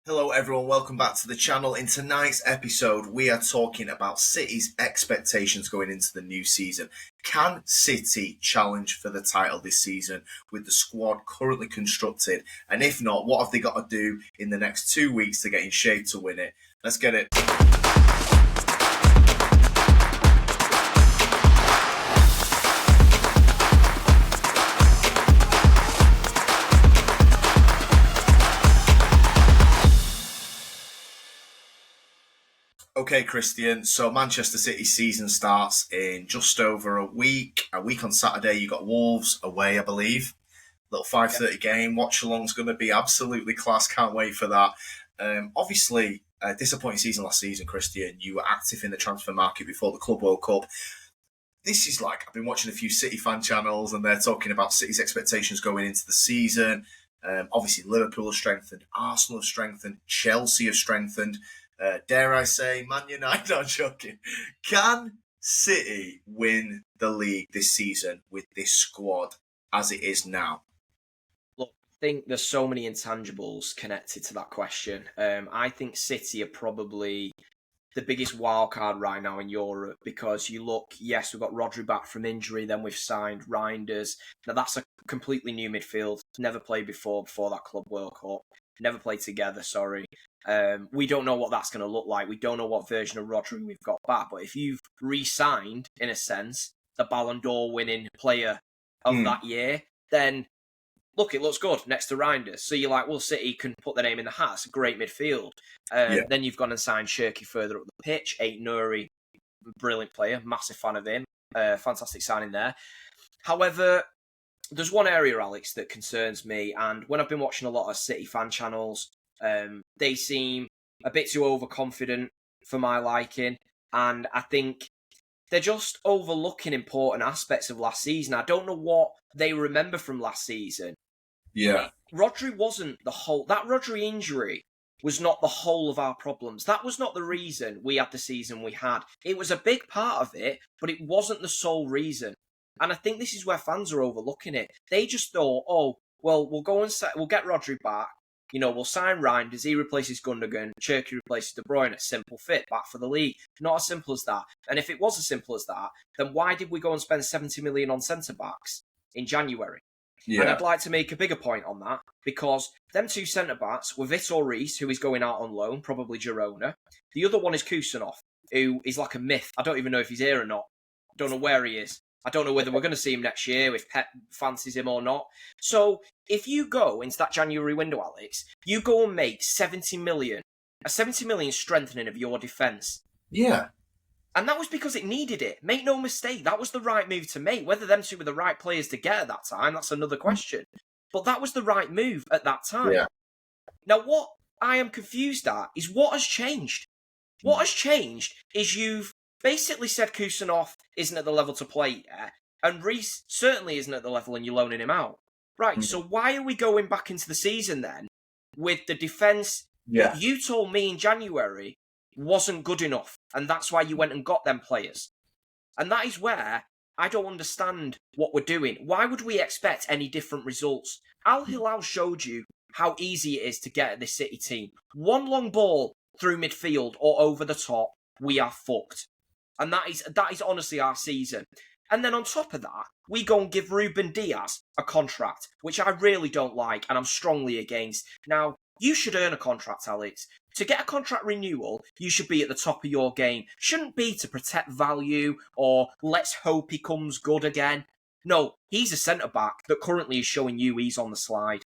Hello everyone, welcome back to the channel. In tonight's episode, we are talking about City's expectations going into the new season. Can City challenge for the title this season with the squad currently constructed? And if not, what have they got to do in the next 2 weeks to get in shape to win it? Let's get it. Okay, Christian. So Manchester City season starts in just over a week. A week on Saturday, you got Wolves away, I believe. Little 5:30 game. Watch along's going to be absolutely class. Can't wait for that. Obviously, a disappointing season last season, Christian. You were active in the transfer market before the Club World Cup. This is like, I've been watching a few City fan channels and they're talking about City's expectations going into the season. Obviously, Liverpool have strengthened, Arsenal have strengthened, Chelsea have strengthened. Dare I say, Man United, I'm joking. Can City win the league this season with this squad as it is now? Look, I think there's so many intangibles connected to that question. I think City are probably the biggest wild card right now in Europe because you look, yes, we've got Rodri back from injury, then we've signed Reinders. Now that's a completely new midfield, never played before that Club World Cup. Never played together, sorry. We don't know what that's going to look like. We don't know what version of Rodri we've got back. But if you've re-signed, in a sense, the Ballon d'Or winning player of that year, then look, it looks good next to Reinders. So you're like, well, City can put their name in the hat. It's a great midfield. Then you've gone and signed Shirky further up the pitch. Aït-Nouri, brilliant player. Massive fan of him. Fantastic signing there. However, there's one area, Alex, that concerns me. And when I've been watching a lot of City fan channels, they seem a bit too overconfident for my liking. And I think they're just overlooking important aspects of last season. I don't know what they remember from last season. Yeah. Rodri wasn't the whole... That Rodri injury was not the whole of our problems. That was not the reason we had the season we had. It was a big part of it, but it wasn't the sole reason. And I think this is where fans are overlooking it. They just thought, oh, well, we'll go and we'll get Rodri back. You know, we'll sign Reinders, he replaces Gundogan, Cherky replaces De Bruyne, simple fit, back for the league. Not as simple as that. And if it was as simple as that, then why did we go and spend 70 million on centre-backs in January? Yeah. And I'd like to make a bigger point on that, because them two centre-backs were Vitor Reis, who is going out on loan, probably Girona. The other one is Kusanov, who is like a myth. I don't even know if he's here or not. I don't know where he is. I don't know whether we're going to see him next year, if Pep fancies him or not. So if you go into that January window, Alex, you go and make 70 million, a 70 million strengthening of your defence. Yeah. And that was because it needed it. Make no mistake, that was the right move to make. Whether them two were the right players to get at that time, that's another question. But that was the right move at that time. Yeah. Now, what I am confused at is what has changed. What has changed is you've basically said Kusanov isn't at the level to play yet, and Reis certainly isn't at the level and you're loaning him out. Right, so why are we going back into the season then with the defence that you told me in January wasn't good enough, and that's why you went and got them players? And that is where I don't understand what we're doing. Why would we expect any different results? Al Hilal showed you how easy it is to get at this City team. One long ball through midfield or over the top, we are fucked. And that is honestly our season. And then on top of that, we go and give Ruben Diaz a contract, which I really don't like and I'm strongly against. Now, you should earn a contract, Alex. To get a contract renewal, you should be at the top of your game. Shouldn't be to protect value or let's hope he comes good again. No, he's a centre-back that currently is showing you he's on the slide.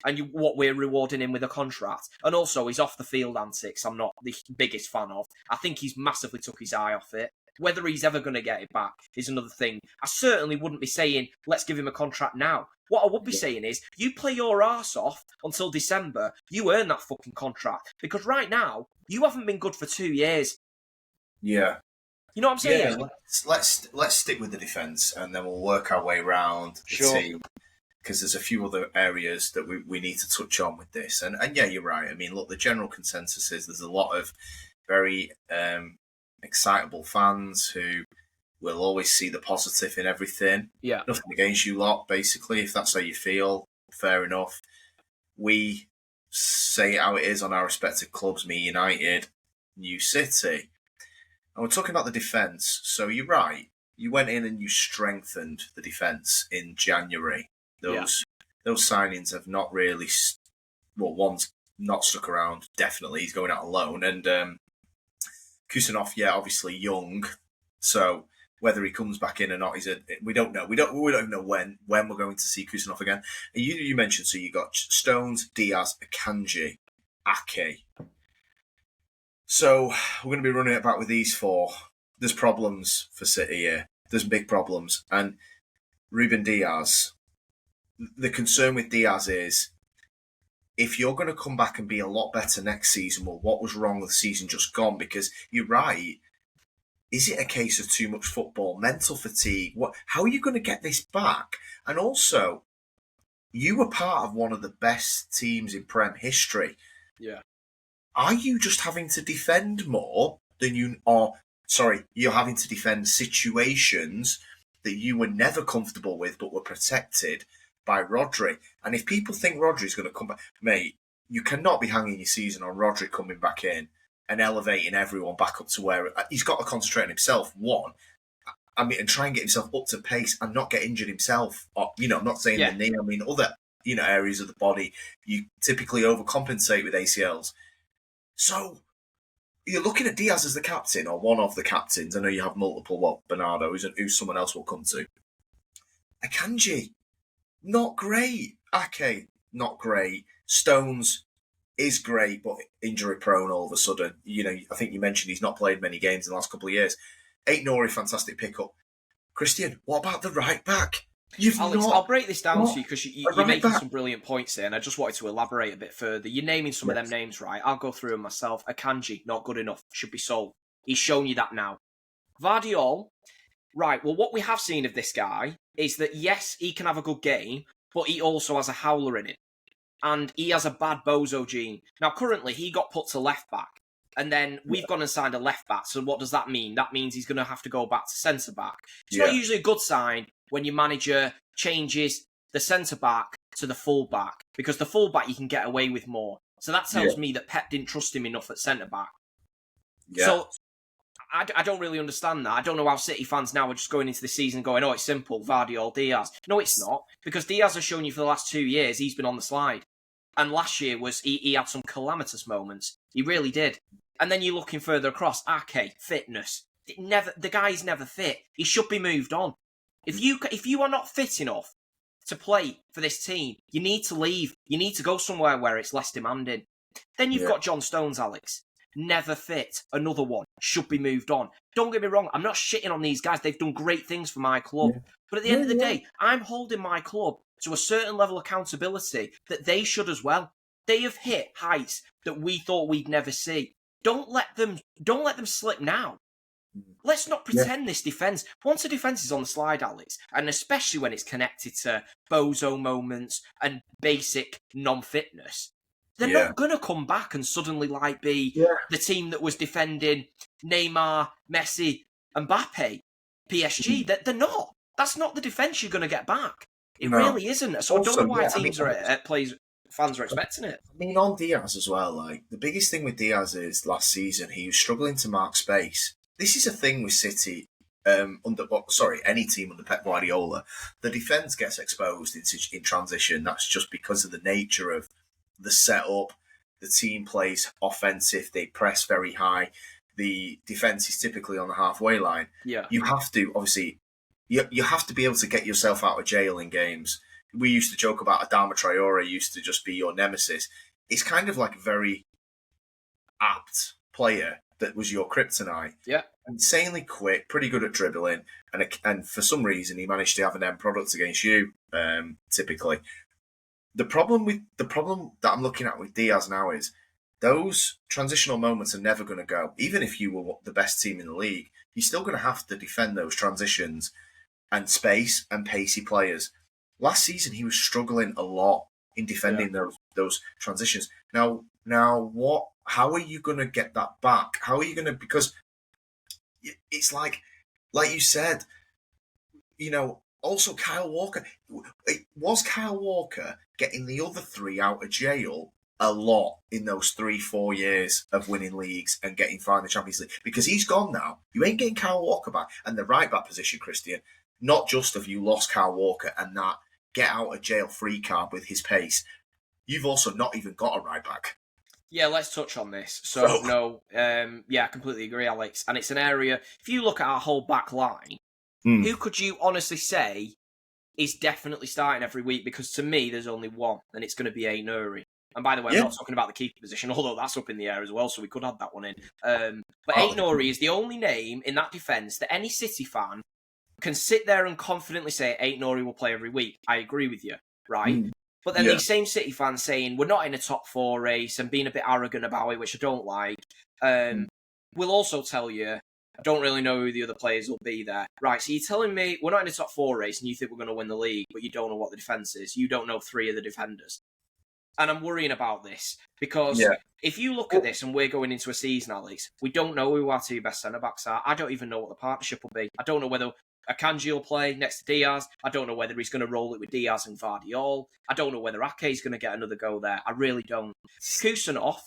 And what we're rewarding him with a contract. And also, his off-the-field antics I'm not the biggest fan of. I think he's massively took his eye off it. Whether he's ever going to get it back is another thing. I certainly wouldn't be saying, let's give him a contract now. What I would be saying is, you play your arse off until December, you earn that fucking contract. Because right now, you haven't been good for 2 years. Yeah. You know what I'm saying? Yeah, let's stick with the defence and then we'll work our way around the team. Because there's a few other areas that we need to touch on with this. And yeah, you're right. I mean, look, the general consensus is there's a lot of very excitable fans who will always see the positive in everything. Yeah. Nothing against you lot, basically. If that's how you feel, fair enough. We say it how it is on our respective clubs, me United, New City. And we're talking about the defence. So you're right. You went in and you strengthened the defence in January. Those signings have not really... Well, one's not stuck around, definitely. He's going out alone. And Kusanov, obviously young. So whether he comes back in or not, we don't know. We don't even know when we're going to see Kusanov again. And you mentioned, so you got Stones, Diaz, Akanji, Ake. So we're going to be running it back with these four. There's problems for City here. There's big problems. And Ruben Diaz, the concern with Diaz is, if you're going to come back and be a lot better next season, well, what was wrong with the season just gone? Because you're right. Is it a case of too much football, mental fatigue? How are you going to get this back? And also, you were part of one of the best teams in Prem history. Yeah. Are you just having to defend more than you're having to defend situations that you were never comfortable with but were protected by Rodri? And if people think Rodri's going to come back, mate, you cannot be hanging your season on Rodri coming back in and elevating everyone back up to where he's got to concentrate on himself, and try and get himself up to pace and not get injured himself. Or, I'm not saying the knee, I mean other, areas of the body. You typically overcompensate with ACLs. So you're looking at Diaz as the captain, or one of the captains. I know you have multiple, Bernardo, who someone else will come to. Akanji, not great. Ake, not great. Stones is great, but injury prone all of a sudden. I think you mentioned he's not played many games in the last couple of years. Aït-Nouri, fantastic pickup. Christian, what about the right back? Alex, I'll break this down to you because you're making back. some brilliant points there, and I just wanted to elaborate a bit further. You're naming some of them names, right? I'll go through them myself. Akanji, not good enough, should be sold. He's shown you that now. Vardiol, right, well, what we have seen of this guy is that, yes, he can have a good game, but he also has a howler in him. And he has a bad bozo gene. Now, currently, he got put to left back. And then we've gone and signed a left back. So what does that mean? That means he's going to have to go back to centre back. It's not usually a good sign when your manager changes the centre back to the full back, because the full back you can get away with more. So that tells me that Pep didn't trust him enough at centre back. Yeah. So I don't really understand that. I don't know how City fans now are just going into the season going, oh, it's simple, Vardiol, Diaz. No, it's not, because Diaz has shown you for the last 2 years he's been on the slide. And last year he had some calamitous moments. He really did. And then you're looking further across. Ake, fitness. The guy's never fit. He should be moved on. If you are not fit enough to play for this team, you need to leave. You need to go somewhere where it's less demanding. Then you've got John Stones, Alex. Never fit. Another one. Should be moved on. Don't get me wrong. I'm not shitting on these guys. They've done great things for my club. Yeah. But at the end of the day, I'm holding my club to a certain level of accountability that they should as well. They have hit heights that we thought we'd never see. Don't let them slip now. Let's not pretend this defence. Once a defence is on the slide, Alex, and especially when it's connected to bozo moments and basic non-fitness, they're not going to come back and suddenly be the team that was defending Neymar, Messi, and Mbappe, PSG. They're not. That's not the defence you're going to get back. It really isn't. So also, I don't know why fans are expecting it. I mean, on Diaz as well, the biggest thing with Diaz is last season he was struggling to mark space. This is a thing with City, any team under Pep Guardiola. The defence gets exposed in transition. That's just because of the nature of the setup. The team plays offensive. They press very high. The defence is typically on the halfway line. Yeah. You have to, obviously, you have to be able to get yourself out of jail in games. We used to joke about Adama Traore used to just be your nemesis. It's kind of like a very apt player that was your kryptonite. Yeah. Insanely quick, pretty good at dribbling, and for some reason he managed to have an end product against you, typically. The problem that I'm looking at with Diaz now is those transitional moments are never going to go. Even if you were the best team in the league, you're still going to have to defend those transitions and space and pacey players. Last season, he was struggling a lot in defending those transitions. Now, what? How are you going to get that back? How are you going to? Because it's like you said, also Kyle Walker. Was Kyle Walker getting the other three out of jail a lot in those 3-4 years of winning leagues and getting far in the Champions League, because he's gone now. You ain't getting Kyle Walker back. And the right back position, Christian, not just have you lost Kyle Walker and that get out of jail free card with his pace, you've also not even got a right back. Yeah, let's touch on this. So, no, I completely agree, Alex. And it's an area, if you look at our whole back line, who could you honestly say is definitely starting every week? Because to me, there's only one, and it's going to be Aït-Nouri. And by the way, I'm not talking about the keeper position, although that's up in the air as well, so we could add that one in. But Aït-Nouri is the only name in that defence that any City fan can sit there and confidently say Aït-Nouri will play every week. I agree with you, right? But then these same City fans saying we're not in a top 4 race and being a bit arrogant about it, which I don't like, will also tell you, I don't really know who the other players will be there. Right, so you're telling me we're not in a top 4 race and you think we're going to win the league, but you don't know what the defence is. You don't know 3 of the defenders. And I'm worrying about this because if you look at this and we're going into a season, Alex, we don't know who our 2 best centre-backs are. I don't even know what the partnership will be. I don't know whether Akanji will play next to Diaz. I don't know whether he's going to roll it with Diaz and Vardiol. I don't know whether Ake's going to get another go there. I really don't. Kusanov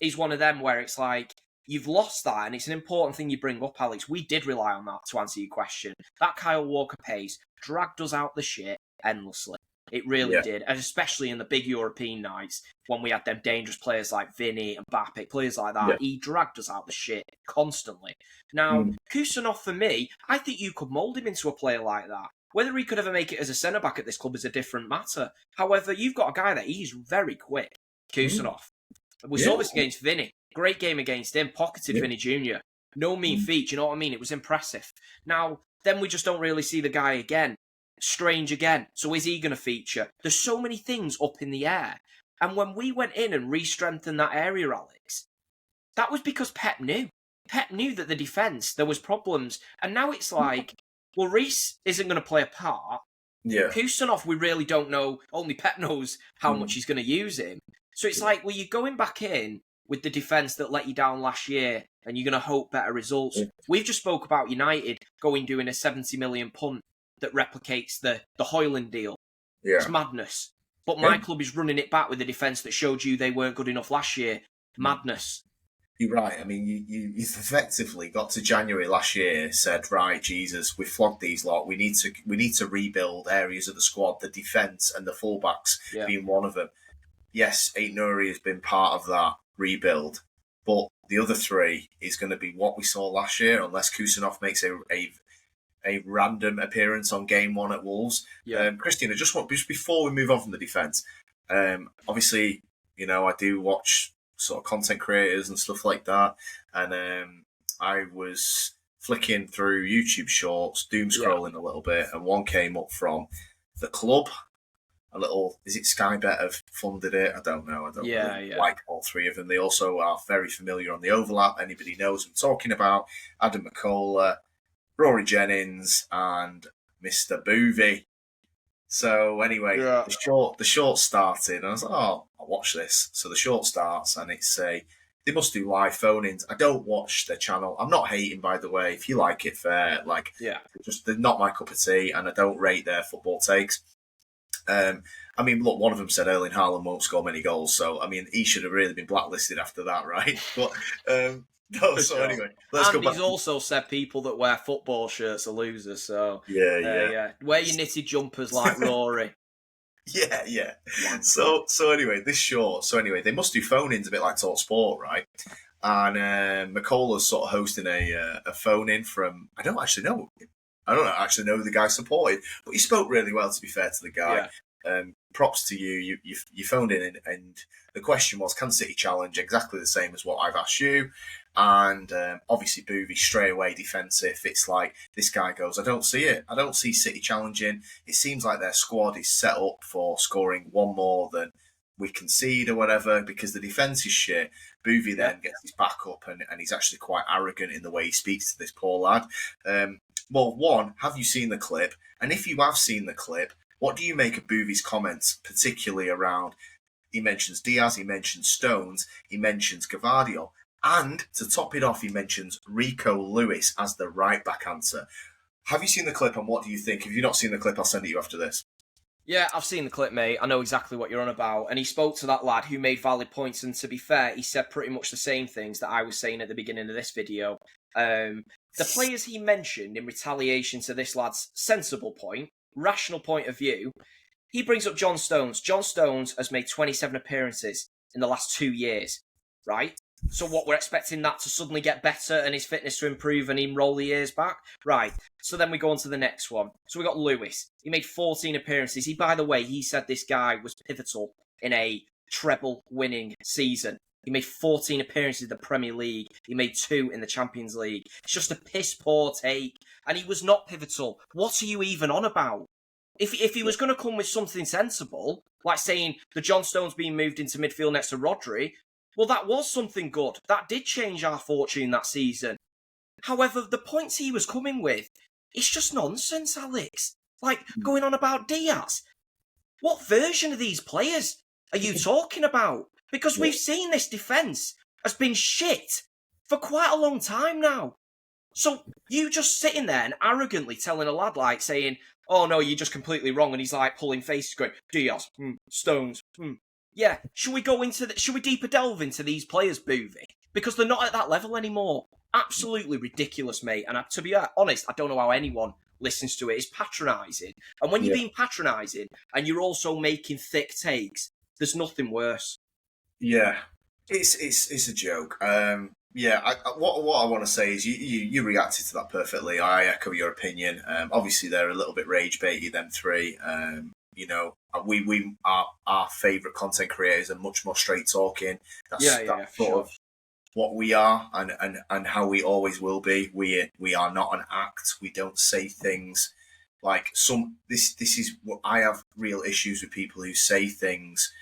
is one of them where it's like, you've lost that, and it's an important thing you bring up, Alex. We did rely on that to answer your question. That Kyle Walker pace dragged us out the shit endlessly. It really did, and especially in the big European nights when we had them dangerous players like Vinny and Mbappe, players like that. He dragged us out the shit constantly. Now, Kusanov, for me, I think you could mould him into a player like that. Whether he could ever make it as a centre-back at this club is a different matter. However, you've got a guy that he's very quick, Kusanov. We saw this against Vinny. Great game against him, pocketed Vinny Jr. No mean feat, you know what I mean? It was impressive. Now, then we just don't really see the guy again. Strange again. So is he going to feature? There's so many things up in the air. And when we went in and re-strengthened that area, Alex, that was because Pep knew. Pep knew that the defence, there was problems. And now it's like, well, Reece isn't going to play a part. Kusanov, we really don't know. Only Pep knows how much he's going to use him. So it's like, well, you're going back in with the defence that let you down last year and you're going to hope better results. We've just spoke about United doing a 70 million punt that replicates the Haaland deal. It's madness. But my club is running it back with a defence that showed you they weren't good enough last year. Madness. You're right. I mean, you effectively got to January last year, said, right, Jesus, we've flogged these lot. We need to rebuild areas of the squad, the defence and the fullbacks being one of them. Yes, Aït-Nouri has been part of that rebuild, but the other 3 is going to be what we saw last year, unless Kusanov makes a random appearance on game 1 at Wolves. Christian, just before we move on from the defence, obviously, you know, I do watch sort of content creators and stuff like that, and I was flicking through YouTube shorts, doom scrolling a little bit, and one came up from the club. Is it Sky Bet have funded it? I don't know. I don't really like all 3 of them. They also are very familiar on the overlap. Anybody knows I'm talking about. Adam McCullough, Rory Jennings, and Mr. Boovy. So anyway, the short started, and I was like, oh, I'll watch this. So the short starts, and it's they must do live phone-ins. I don't watch their channel. I'm not hating, by the way. If you like it, fair. They're not my cup of tea, and I don't rate their football takes. I mean, look, one of them said Erling Haaland won't score many goals, so I mean, he should have really been blacklisted after that, right? But anyway, let's go back. He's also said people that wear football shirts are losers. So wear your knitted jumpers like Rory. Yeah. So anyway, they must do phone-ins a bit like Talk Sport, right? And McCullough's sort of hosting a phone-in from, I don't actually know who the guy supported, but he spoke really well, to be fair to the guy. Props to you. You phoned in, and the question was, can City challenge? Exactly the same as what I've asked you. And obviously, Boovy straight away defensive. It's like, this guy goes, I don't see it. I don't see City challenging. It seems like their squad is set up for scoring one more than we concede or whatever, because the defence is shit. Boovy then gets his back up, and he's actually quite arrogant in the way he speaks to this poor lad. Well, one, have you seen the clip? And if you have seen the clip, what do you make of Boovy's comments, particularly around, he mentions Diaz, he mentions Stones, he mentions Gvardiol, and to top it off, he mentions Rico Lewis as the right-back answer. Have you seen the clip, and what do you think? If you've not seen the clip, I'll send it you after this. Yeah, I've seen the clip, mate. I know exactly what you're on about. And he spoke to that lad who made valid points. And to be fair, he said pretty much the same things that I was saying at the beginning of this video. The players he mentioned in retaliation to this lad's sensible point, rational point of view, he brings up John Stones. John Stones has made 27 appearances in the last 2 years, right? So what, we're expecting that to suddenly get better and his fitness to improve and him roll the years back? Right. So then we go on to the next one. So we got Lewis. He made 14 appearances. By the way, he said this guy was pivotal in a treble winning season. He made 14 appearances in the Premier League. He made 2 in the Champions League. It's just a piss poor take. And he was not pivotal. What are you even on about? If he was going to come with something sensible, like saying the John Stones being moved into midfield next to Rodri, well, that was something good. That did change our fortune that season. However, the points he was coming with, it's just nonsense, Alex. Like, going on about Diaz. What version of these players are you talking about? Because we've seen this defence has been shit for quite a long time now. So you just sitting there and arrogantly telling a lad like saying, oh no, you're just completely wrong, and he's like pulling faces going, Diaz, Stones, Yeah, should we deeper delve into these players, Boovy? Because they're not at that level anymore. Absolutely ridiculous, mate. And to be honest, I don't know how anyone listens to it. It's patronising. And when you're being patronising and you're also making thick takes, there's nothing worse. Yeah, it's a joke. What I want to say is you reacted to that perfectly. I echo your opinion. Obviously, they're a little bit rage baity, them three. We our favourite content creators are much more straight talking. That's sort of what we are and how we always will be. We are not an act. We don't say things like some. This is what I have real issues with people who say things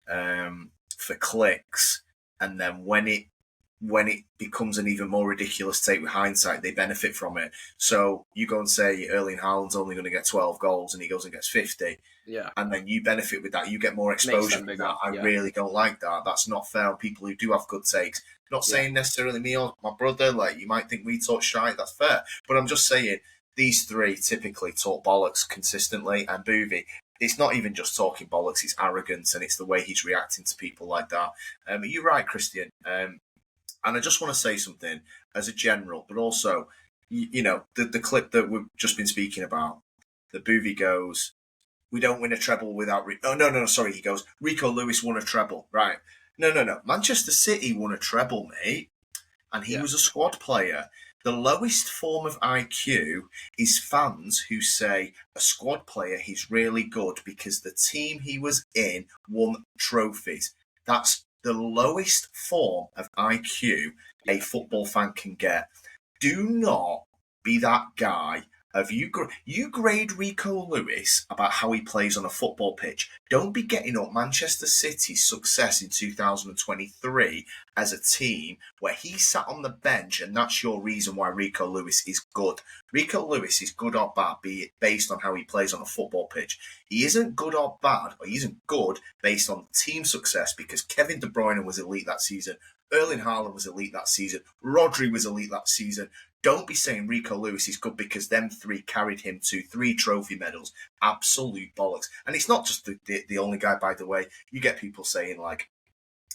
for clicks, and then when it becomes an even more ridiculous take with hindsight, they benefit from it. So you go and say Erling Haaland's only going to get 12 goals and he goes and gets 50. Yeah. And then you benefit with that. You get more exposure with that. I really don't like that. That's not fair on people who do have good takes. Not saying necessarily me or my brother, like you might think we talk shite, that's fair. But I'm just saying these three typically talk bollocks consistently, and Boovy, it's not even just talking bollocks, it's arrogance and it's the way he's reacting to people like that. You're right, Christian. And I just want to say something as a general, but also, the clip that we've just been speaking about, the Boovy goes, we don't win a treble without... he goes, Rico Lewis won a treble. Right. No. Manchester City won a treble, mate. And he was a squad player. The lowest form of IQ is fans who say a squad player, he's really good because the team he was in won trophies. That's the lowest form of IQ a football fan can get. Do not be that guy of you grade Rico Lewis about how he plays on a football pitch. Don't be getting up Manchester City's success in 2023 as a team where he sat on the bench and that's your reason why Rico Lewis is good. Rico Lewis is good or bad based on how he plays on a football pitch. He isn't good or bad, or he isn't good based on team success because Kevin De Bruyne was elite that season. Erling Haaland was elite that season. Rodri was elite that season. Don't be saying Rico Lewis is good because them three carried him to 3 trophy medals. Absolute bollocks. And it's not just the only guy, by the way. You get people saying like,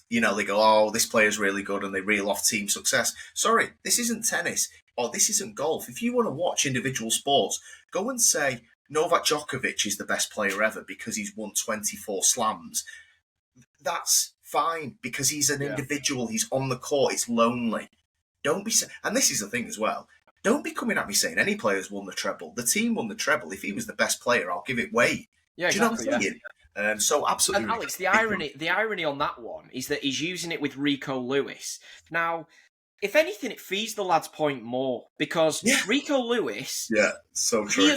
they go, oh, this player's really good, and they reel off team success. Sorry, this isn't tennis, or this isn't golf. If you want to watch individual sports, go and say Novak Djokovic is the best player ever because he's won 24 slams. That's fine because he's an individual. He's on the court. It's lonely. Don't be, and this is the thing as well. Don't be coming at me saying any players won the treble. The team won the treble. If he was the best player, I'll give it weight. Yeah, do you know what I'm saying? So absolutely. And Alex, the irony on that one is that he's using it with Rico Lewis. Now, if anything, it feeds the lad's point more because Rico Lewis. Yeah, so true.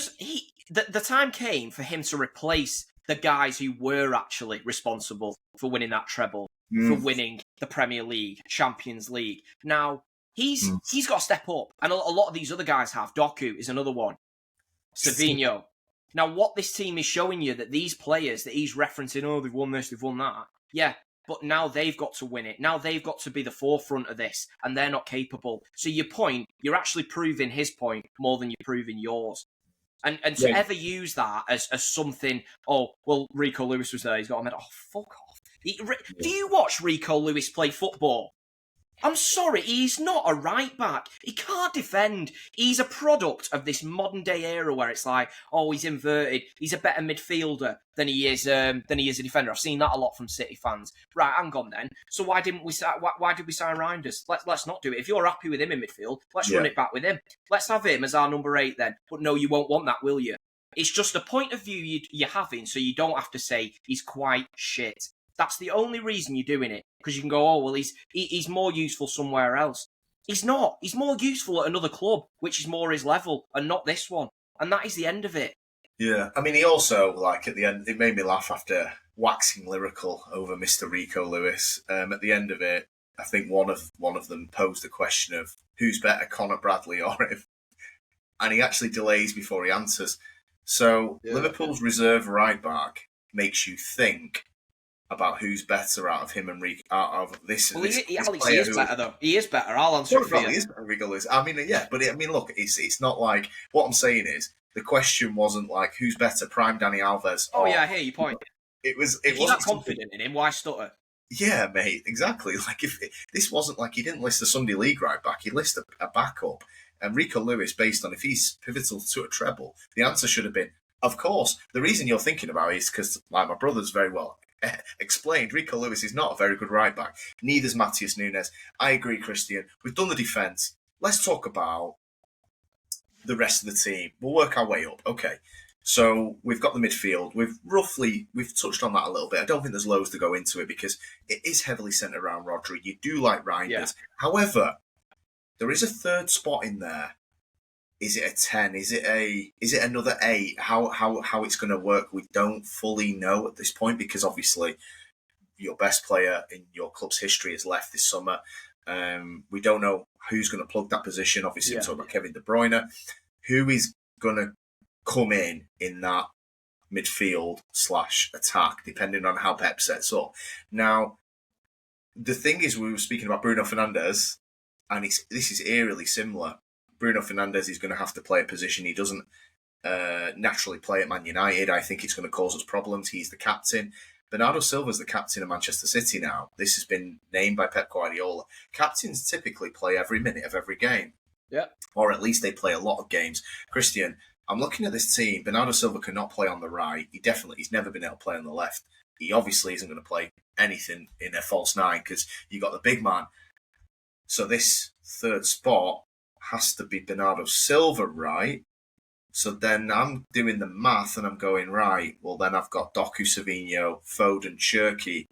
The time came for him to replace the guys who were actually responsible for winning that treble, for winning the Premier League, Champions League. Now, he's got to step up. And a lot of these other guys have. Doku is another one. Savinho. Now, what this team is showing you, that these players that he's referencing, oh, they've won this, they've won that. Yeah, but now they've got to win it. Now they've got to be the forefront of this, and they're not capable. So your point, you're actually proving his point more than you're proving yours. And to ever use that as something, oh, well, Rico Lewis was there, he's got a medal. Oh, fuck off. Do you watch Rico Lewis play football? I'm sorry, he's not a right back. He can't defend. He's a product of this modern day era where it's like, oh, he's inverted. He's a better midfielder than he is a defender. I've seen that a lot from City fans. Right, hang on then. So why did we sign Reinders? Let's not do it. If you're happy with him in midfield, let's run it back with him. Let's have him as our number 8 then. But no, you won't want that, will you? It's just a point of view you're having, so you don't have to say he's quite shit. That's the only reason you're doing it. Because you can go, oh, well, he's more useful somewhere else. He's not. He's more useful at another club, which is more his level, and not this one. And that is the end of it. Yeah. I mean, he also, like, at the end, it made me laugh after waxing lyrical over Mr. Rico Lewis. At the end of it, I think one of them posed the question of who's better, Conor Bradley or him? And he actually delays before he answers. So Liverpool's reserve right back makes you think about who's better out of him and Rico, out of this. Well, Alex, he is better though. He is better. I'll answer for you. He is better. Rico is. I mean, yeah, but I mean, look, it's not like what I'm saying is the question wasn't like who's better, prime Dani Alves. Oh yeah, I hear your point. It was. If you're not confident in him, why stutter? Yeah, mate, exactly. Like if this wasn't like he didn't list a Sunday League right back, he listed a backup. And Rico Lewis, based on if he's pivotal to a treble, the answer should have been, of course. The reason you're thinking about it is because, like my brother's very well explained, Rico Lewis is not a very good right back. Neither's Matheus Nunes. I agree, Christian. We've done the defence. Let's talk about the rest of the team. We'll work our way up. Okay. So we've got the midfield. We've touched on that a little bit. I don't think there's loads to go into it because it is heavily centred around Rodri. You do like Reinders. Yeah. However, there is a third spot in there. Is it a 10? Is it another 8? How it's going to work, we don't fully know at this point because obviously your best player in your club's history has left this summer. We don't know who's going to plug that position. Obviously, I'm talking about Kevin De Bruyne. Who is going to come in that midfield / attack, depending on how Pep sets up? Now, the thing is, we were speaking about Bruno Fernandes, and this is eerily similar. Bruno Fernandes is going to have to play a position he doesn't naturally play at Man United. I think it's going to cause us problems. He's the captain. Bernardo Silva's the captain of Manchester City now. This has been named by Pep Guardiola. Captains typically play every minute of every game. Yeah. Or at least they play a lot of games. Christian, I'm looking at this team. Bernardo Silva cannot play on the right. He's never been able to play on the left. He obviously isn't going to play anything in a false 9 because you got the big man. So this third spot has to be Bernardo Silva, right? So then I'm doing the math and I'm going, right, well then I've got Doku, Savinho, Foden, Cherki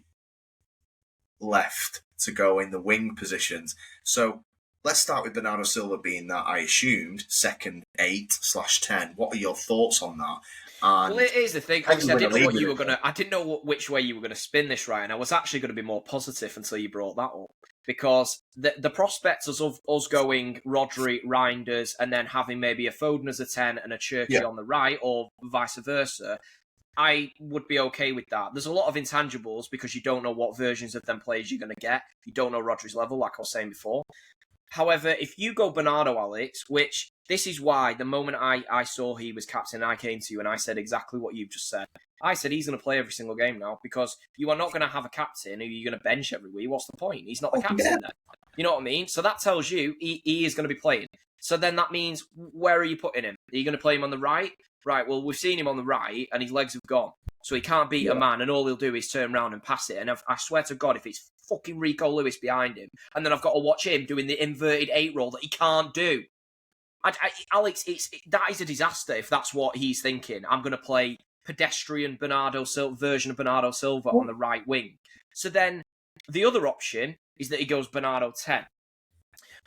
left to go in the wing positions. So let's start with Bernardo Silva being that I assumed second 8/10. What are your thoughts on that? And well, it is the thing. Obviously, I didn't know which way you were going to spin this, right? And I was actually going to be more positive until you brought that up. Because the prospects of us going Rodri, Reinders, and then having maybe a Foden as a 10 and a Cherki on the right, or vice versa, I would be okay with that. There's a lot of intangibles because you don't know what versions of them players you're going to get. You don't know Rodri's level, like I was saying before. However, if you go Bernardo, Alex, which this is why the moment I saw he was captain, I came to you and I said exactly what you've just said. I said he's going to play every single game now because you are not going to have a captain who you're going to bench every week. What's the point? He's not the captain then. You know what I mean? So that tells you he is going to be playing. So then that means, where are you putting him? Are you going to play him on the right? Right, well, we've seen him on the right and his legs have gone. So he can't beat a man and all he'll do is turn around and pass it. And I swear to God, if it's fucking Rico Lewis behind him and then I've got to watch him doing the inverted 8 roll that he can't do. Alex, that is a disaster if that's what he's thinking. I'm going to play pedestrian Bernardo Silva version of Bernardo Silva on the right wing. So then the other option is that he goes Bernardo 10,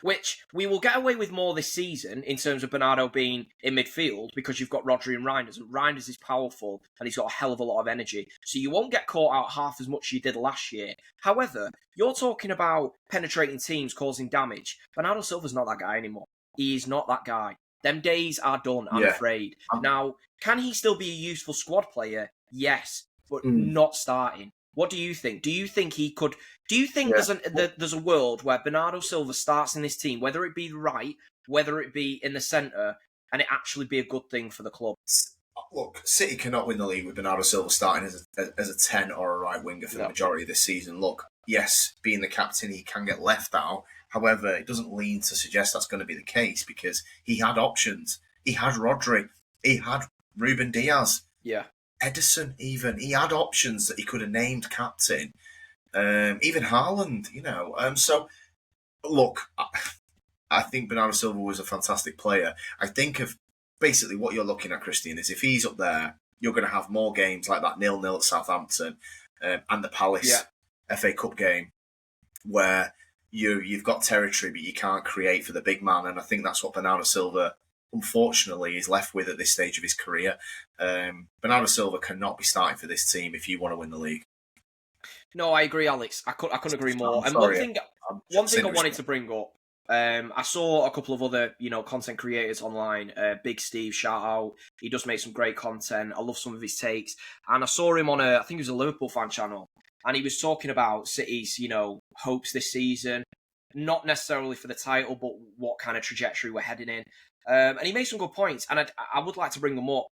which we will get away with more this season in terms of Bernardo being in midfield because you've got Rodri and Reinders. And Reinders is powerful and he's got a hell of a lot of energy. So you won't get caught out half as much as you did last year. However, you're talking about penetrating teams, causing damage. Bernardo Silva's not that guy anymore. He is not that guy. Them days are done, I'm afraid. Now, can he still be a useful squad player? Yes, but not starting. What do you think? Do you think he could... Do you think there's a world where Bernardo Silva starts in this team, whether it be right, whether it be in the centre, and it actually be a good thing for the club. Look, City cannot win the league with Bernardo Silva starting as a 10 or a right winger for the majority of this season. Look, yes, being the captain, he can get left out. However, it doesn't lean to suggest that's going to be the case because he had options. He had Rodri. He had Ruben Diaz. Yeah. Edison, even. He had options that he could have named captain. Even Haaland, So, look, I think Bernardo Silva was a fantastic player. I think of basically what you're looking at, Christian, is if he's up there, you're going to have more games like that 0-0 at Southampton and the Palace FA Cup game where you've got territory but you can't create for the big man. And I think that's what Bernardo Silva, unfortunately, is left with at this stage of his career. Bernardo Silva cannot be starting for this team if you want to win the league. No, I agree, Alex. I couldn't agree more. And one thing I wanted to bring up, I saw a couple of other, content creators online. Big Steve, shout out. He does make some great content. I love some of his takes. And I saw him on I think it was a Liverpool fan channel. And he was talking about City's, hopes this season. Not necessarily for the title, but what kind of trajectory we're heading in. And he made some good points. And I would like to bring them up.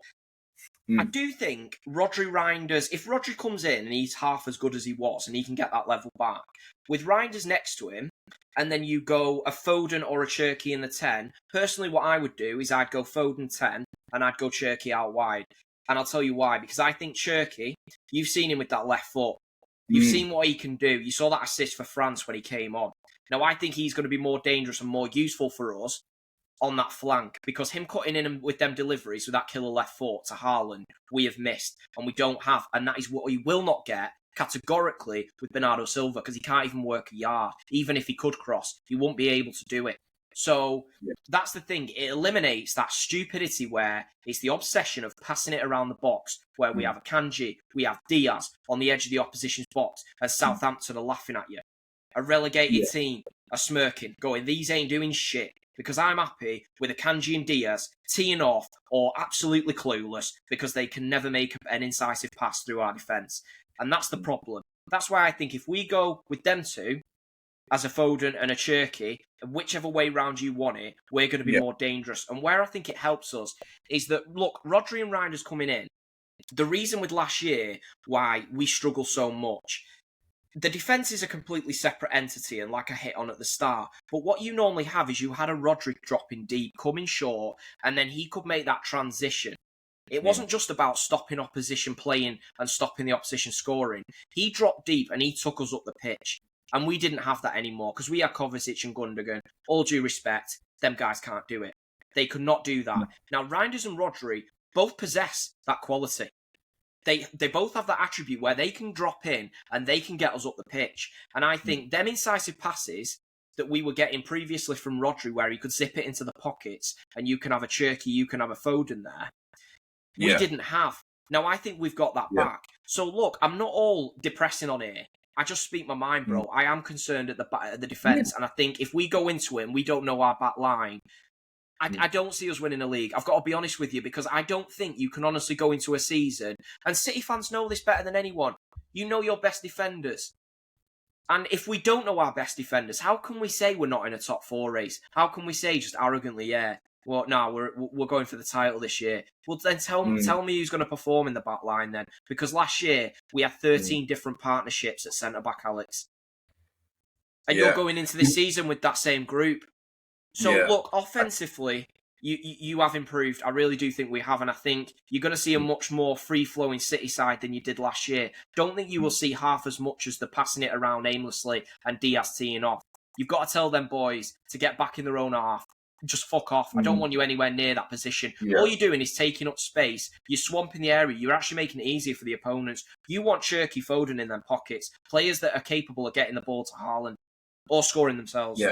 I do think Rodri Reinders, if Rodri comes in and he's half as good as he was and he can get that level back, with Reinders next to him, and then you go a Foden or a Cherki in the 10, personally what I would do is I'd go Foden 10 and I'd go Cherki out wide. And I'll tell you why, because I think Cherki, you've seen him with that left foot. You've seen what he can do. You saw that assist for France when he came on. Now, I think he's going to be more dangerous and more useful for us on that flank, because him cutting in with them deliveries with that killer left foot to Haaland, we have missed, and we don't have, and that is what we will not get categorically with Bernardo Silva, because he can't even work a yard. Even if he could cross, he won't be able to do it. So that's the thing. It eliminates that stupidity where it's the obsession of passing it around the box, where we have a Kanji, we have Diaz on the edge of the opposition's box, and Southampton are laughing at you. A relegated team are smirking, going, these ain't doing shit. Because I'm happy with a Kanji and Diaz teeing off or absolutely clueless because they can never make an incisive pass through our defence. And that's the problem. That's why I think if we go with them two, as a Foden and a Cherki, whichever way round you want it, we're going to be more dangerous. And where I think it helps us is that, look, Rodri and Reinders coming in, the reason with last year why we struggle so much, the defence is a completely separate entity, and like I hit on at the start. But what you normally have is you had a Rodri dropping deep, coming short, and then he could make that transition. It wasn't just about stopping opposition playing and stopping the opposition scoring. He dropped deep and he took us up the pitch. And we didn't have that anymore because we had Kovacic and Gundogan. All due respect, them guys can't do it. They could not do that. Now, Reinders and Rodri both possess that quality. They both have that attribute where they can drop in and they can get us up the pitch. And I think them incisive passes that we were getting previously from Rodri, where he could zip it into the pockets and you can have a Cherki, you can have a Foden there, we didn't have. Now, I think we've got that back. So, look, I'm not all depressing on here. I just speak my mind, bro. I am concerned at the defence. And I think if we go into it and we don't know our back line, I don't see us winning a league. I've got to be honest with you, because I don't think you can honestly go into a season, and City fans know this better than anyone. You know your best defenders. And if we don't know our best defenders, how can we say we're not in a top 4 race? How can we say just arrogantly, we're going for the title this year? Well, then tell me who's going to perform in the back line then. Because last year, we had 13 different partnerships at centre-back, Alex. And you're going into this season with that same group. So, look, offensively, you have improved. I really do think we have, and I think you're going to see a much more free-flowing City side than you did last year. Don't think you will see half as much as the passing it around aimlessly and Diaz teeing off. You've got to tell them boys to get back in their own half. Just fuck off. I don't want you anywhere near that position. All you're doing is taking up space. You're swamping the area. You're actually making it easier for the opponents. You want Cherki, Foden in them pockets. Players that are capable of getting the ball to Haaland or scoring themselves.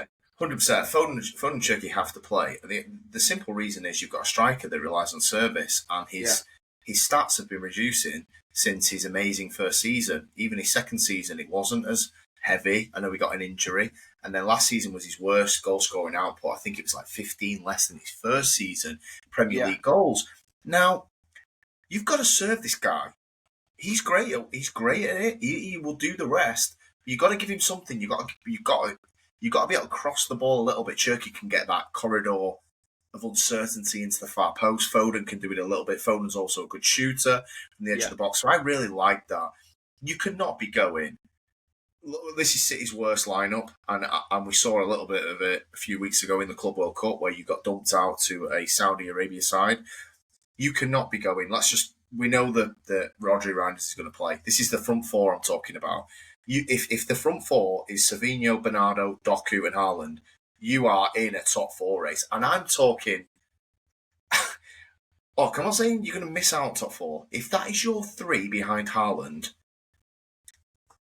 100%. Foden and Cherki have to play. The simple reason is you've got a striker that relies on service, and his stats have been reducing since his amazing first season. Even his second season, it wasn't as heavy. I know he got an injury, and then last season was his worst goal-scoring output. I think it was like 15 less than his first season Premier League goals. Now, you've got to serve this guy. He's great. He's great at it. He will do the rest. You've got to give him something. You've got to be able to cross the ball a little bit. Cherki can get that corridor of uncertainty into the far post. Foden can do it a little bit. Foden's also a good shooter from the edge of the box. So I really like that. You could not be going. This is City's worst lineup, and we saw a little bit of it a few weeks ago in the Club World Cup where you got dumped out to a Saudi Arabia side. You cannot be going. We know that Rodri Reinders is going to play. This is the front four I'm talking about. If the front four is Savinho, Bernardo, Doku, and Haaland, you are in a top four race. And I'm talking. Oh, come on, saying you're going to miss out top four. If that is your three behind Haaland,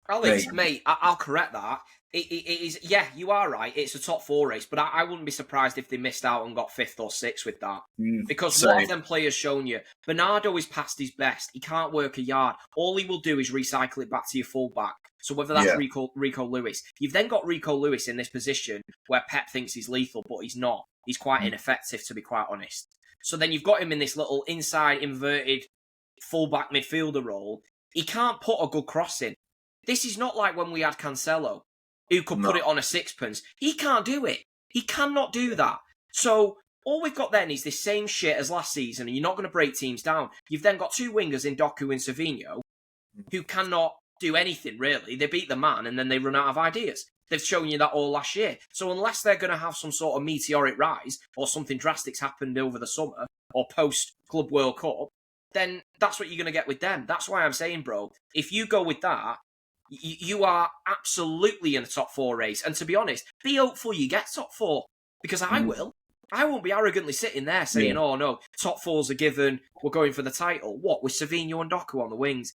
Alex, mate, I'll correct that. It is, yeah, you are right. It's a top four race, but I wouldn't be surprised if they missed out and got fifth or sixth with that. Because what have them players shown you? Bernardo is past his best. He can't work a yard. All he will do is recycle it back to your fullback. So whether that's Rico Lewis. You've then got Rico Lewis in this position where Pep thinks he's lethal, but he's not. He's quite ineffective, to be quite honest. So then you've got him in this little inside inverted fullback midfielder role. He can't put a good cross in. This is not like when we had Cancelo, who could put it on a sixpence. He can't do it. He cannot do that. So all we've got then is this same shit as last season, and you're not going to break teams down. You've then got two wingers in Doku and Savinho who cannot do anything, really. They beat the man, and then they run out of ideas. They've shown you that all last year. So unless they're going to have some sort of meteoric rise, or something drastic's happened over the summer, or post-Club World Cup, then that's what you're going to get with them. That's why I'm saying, bro, if you go with that, you are absolutely in the top four race. And to be honest, be hopeful you get top four. Because I will. I won't be arrogantly sitting there saying, oh no, top four's a given, we're going for the title. What, with Savinho and Doku on the wings?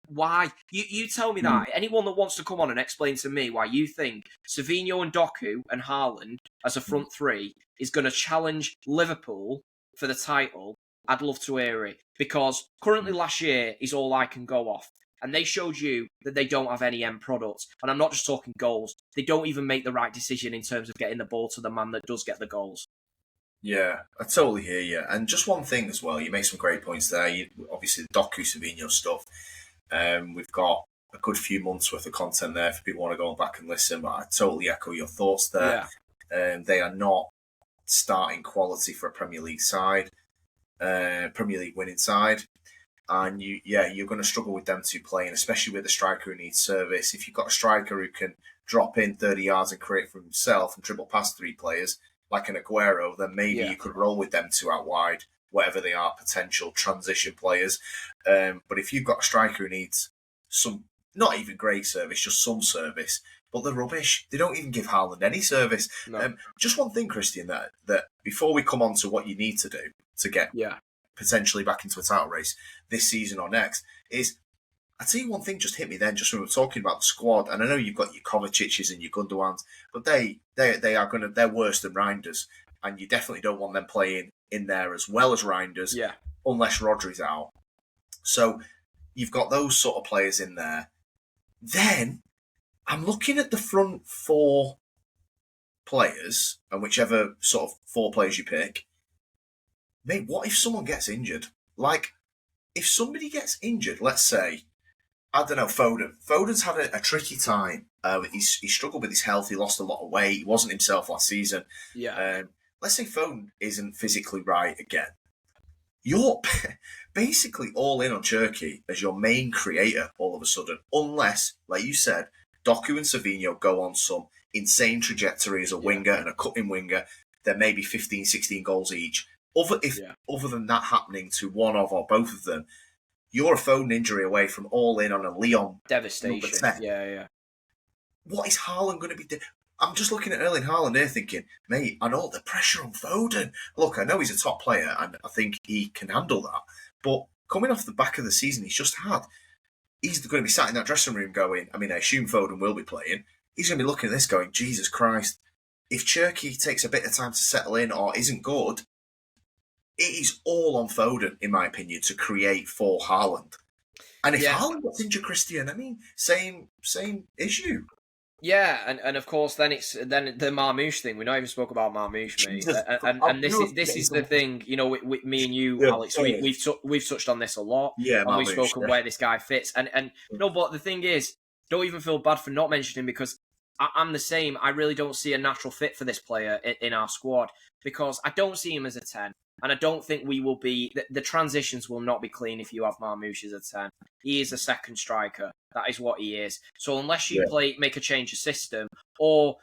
Why? You tell me that. Anyone that wants to come on and explain to me why you think Savinho and Doku and Haaland as a front three is going to challenge Liverpool for the title, I'd love to hear it. Because currently last year is all I can go off. And they showed you that they don't have any end products. And I'm not just talking goals. They don't even make the right decision in terms of getting the ball to the man that does get the goals. Yeah, I totally hear you. And just one thing as well, you make some great points there. Obviously, the Doku Savinho stuff. We've got a good few months worth of content there if people want to go back and listen. But I totally echo your thoughts there. They are not starting quality for a Premier League side, Premier League winning side. And you're going to struggle with them two playing, especially with a striker who needs service. If you've got a striker who can drop in 30 yards and create for himself and dribble past three players, like an Aguero, then maybe you could roll with them two out wide, whatever they are, potential transition players. But if you've got a striker who needs some, not even great service, just some service, but they're rubbish. They don't even give Haaland any service. No. Just one thing, Christian, that before we come on to what you need to do to get potentially back into a title race this season or next, is I tell you one thing just hit me then, just when we were talking about the squad, and I know you've got your Kovacic's and your Gundogan's, but they're worse than Reinders, and you definitely don't want them playing in there as well as Reinders, unless Rodri's out. So you've got those sort of players in there. Then I'm looking at the front four players, and whichever sort of four players you pick, mate, what if someone gets injured? Like, if somebody gets injured, let's say, I don't know, Foden. Foden's had a tricky time. He struggled with his health. He lost a lot of weight. He wasn't himself last season. Let's say Foden isn't physically right again. You're basically all in on Cherki as your main creator all of a sudden. Unless, like you said, Doku and Savinho go on some insane trajectory as a winger and a cutting winger. There may be 15, 16 goals each. Other than that happening to one of or both of them, you're a Foden injury away from all in on a Leon devastation. What is Haaland going to be doing? I'm just looking at Erling Haaland here thinking, mate, I know the pressure on Foden. Look, I know he's a top player and I think he can handle that. But coming off the back of the season he's just had, he's going to be sat in that dressing room going, I mean, I assume Foden will be playing. He's going to be looking at this going, Jesus Christ, if Cherki takes a bit of time to settle in or isn't good, it is all on Foden, in my opinion, to create for Haaland. And if Haaland gets injured, Christian, I mean, same issue. Yeah, and of course, then the Marmoush thing. We not even spoke about Marmoush, mate. And this is the thing. You know, with me and you, Alex, we've touched on this a lot. Yeah, and we've spoken where this guy fits. And no, but the thing is, don't even feel bad for not mentioning him because I'm the same. I really don't see a natural fit for this player in our squad because I don't see him as a 10. And I don't think we will be... The transitions will not be clean if you have Marmoush as a 10. He is a second striker. That is what he is. So unless you make a change of system, or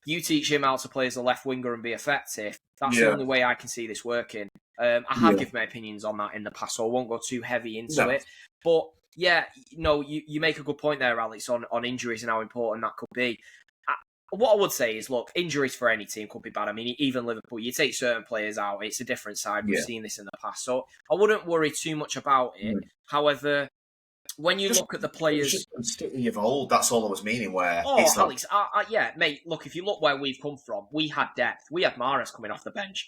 you teach him how to play as a left winger and be effective, that's the only way I can see this working. I have given my opinions on that in the past, so I won't go too heavy into it. But yeah, you make a good point there, Alex, on injuries and how important that could be. What I would say is, look, injuries for any team could be bad. I mean, even Liverpool, you take certain players out, it's a different side. We've seen this in the past. So I wouldn't worry too much about it. However, when you look at the players... It's just City of old, that's all I was meaning, where... Alex, yeah, mate, look, if you look where we've come from, we had depth. We had Mahrez coming off the bench.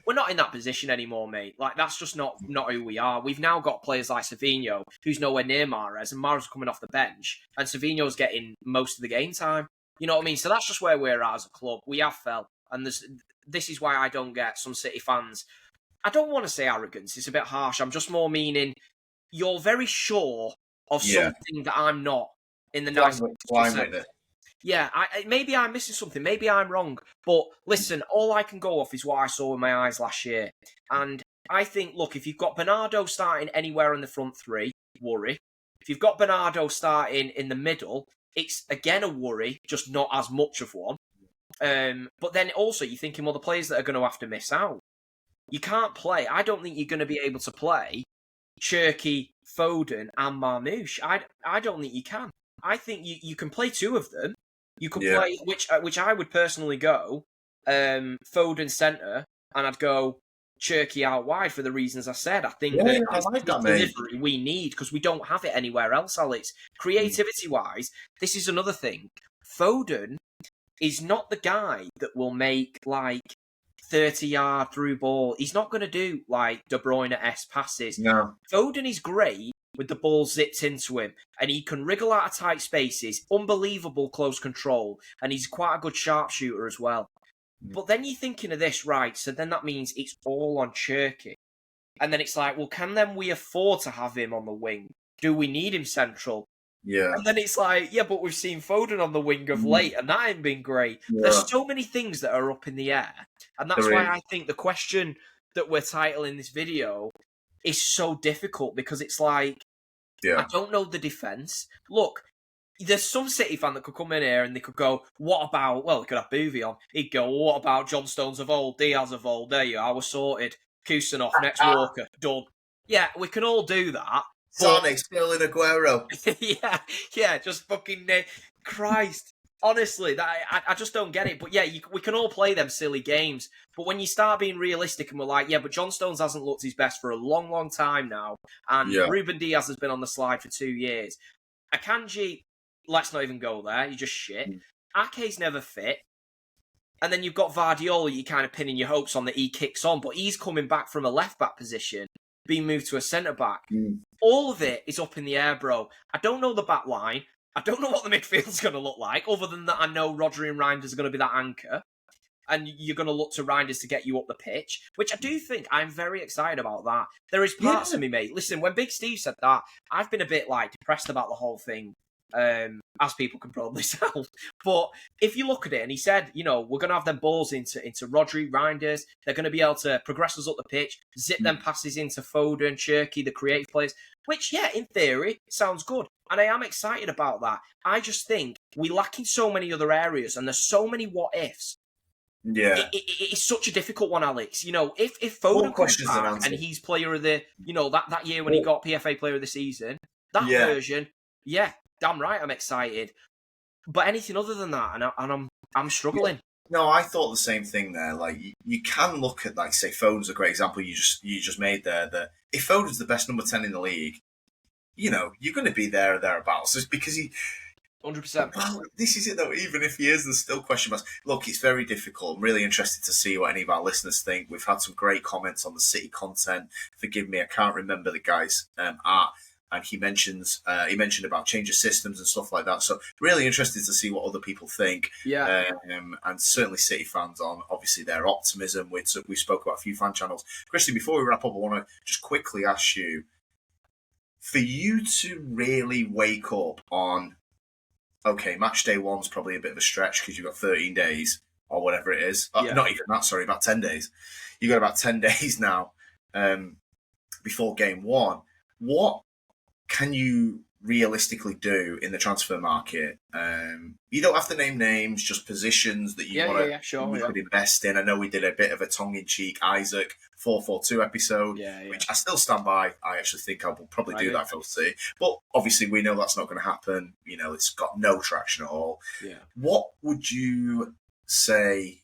We're not in that position anymore, mate. Like, that's just not who we are. We've now got players like Savinho, who's nowhere near Mahrez, and Mahrez coming off the bench, and Savinho's getting most of the game time. You know what I mean? So that's just where we're at as a club. We have fell. And this is why I don't get some City fans. I don't want to say arrogance. It's a bit harsh. I'm just more meaning you're very sure of something that I'm not in the nice way. Yeah, maybe I'm missing something. Maybe I'm wrong. But listen, all I can go off is what I saw with my eyes last year. And I think, look, if you've got Bernardo starting anywhere in the front three, worry. If you've got Bernardo starting in the middle, it's, again, a worry, just not as much of one. But then also you're thinking, well, the players that are going to have to miss out. You can't play. I don't think you're going to be able to play Cherki, Foden and Marmoush. I don't think you can. I think you can play two of them. You could play, which I would personally go, Foden centre, and I'd go Cherki out wide for the reasons I said. I think that delivery we need because we don't have it anywhere else, Alex. Creativity-wise, this is another thing. Foden is not the guy that will make, 30-yard through ball. He's not going to do, De Bruyne-esque passes. No. Foden is great with the ball zipped into him, and he can wriggle out of tight spaces, unbelievable close control, and he's quite a good sharpshooter as well. But then you're thinking of this, right, so then that means it's all on Cherki. And then it's like, well, can then we afford to have him on the wing? Do we need him central? Yeah. And then it's like, yeah, but we've seen Foden on the wing of late, and that ain't been great. Yeah. There's so many things that are up in the air. And that's why I think the question that we're titling this video is so difficult, because it's like, I don't know the defence. Look, there's some City fan that could come in here and they could go, what about, well, they could have Boovy on. He'd go, well, what about John Stones of old, Diaz of old? There you are, we're sorted. Kusanov, next Walker, done. Yeah, we can all do that. Sane, Sterling, Aguero. yeah, just fucking Christ. Honestly, I just don't get it. But yeah, we can all play them silly games. But when you start being realistic and we're like, yeah, but John Stones hasn't looked his best for a long, long time now. And Ruben Diaz has been on the slide for 2 years. Akanji, let's not even go there. You're just shit. Ake's never fit. And then you've got Guardiola, you're kind of pinning your hopes on that he kicks on. But he's coming back from a left-back position, being moved to a centre-back. All of it is up in the air, bro. I don't know the back line. I don't know what the midfield's going to look like, other than that I know Rodri and Reinders are going to be that anchor. And you're going to look to Reinders to get you up the pitch, which I do think I'm very excited about that. There is parts of me, mate. Listen, when Big Steve said that, I've been a bit depressed about the whole thing, as people can probably tell. But if you look at it, and he said, we're going to have them balls into Rodri, Reinders. They're going to be able to progress us up the pitch, zip them passes into Foden, Cherki, the creative players, which, in theory, sounds good. And I am excited about that. I just think we lack in so many other areas, and there's so many what-ifs. Yeah. It's such a difficult one, Alex. If Foden comes back and he's player of the, that year when he got PFA player of the season, that version, damn right, I'm excited. But anything other than that, and I'm struggling. No, I thought the same thing there. You can look at, say, Foden's a great example you just made there. That if Foden's the best number 10 in the league, you're going to be there or thereabouts. It's because he... 100%. Well, this is it, though. Even if he is, there's still question marks. Look, it's very difficult. I'm really interested to see what any of our listeners think. We've had some great comments on the City content. Forgive me, I can't remember the guy's art. And he mentioned about change of systems and stuff like that. So really interested to see what other people think. Yeah. And certainly City fans on, obviously, their optimism. We spoke about a few fan channels. Christian, before we wrap up, I want to just quickly ask you, for you to really wake up on okay, match day one's probably a bit of a stretch because you've got 13 days or whatever it is. Yeah. Not even that, sorry, about 10 days. You've got about 10 days now before game one. What can you realistically do in the transfer market? You don't have to name names, just positions that you want to sure, could invest in. I know we did a bit of a tongue-in-cheek Isaac 442 episode, which I still stand by. I actually think I will probably do that for see. But obviously we know that's not going to happen. You know, it's got no traction at all. Yeah. What would you say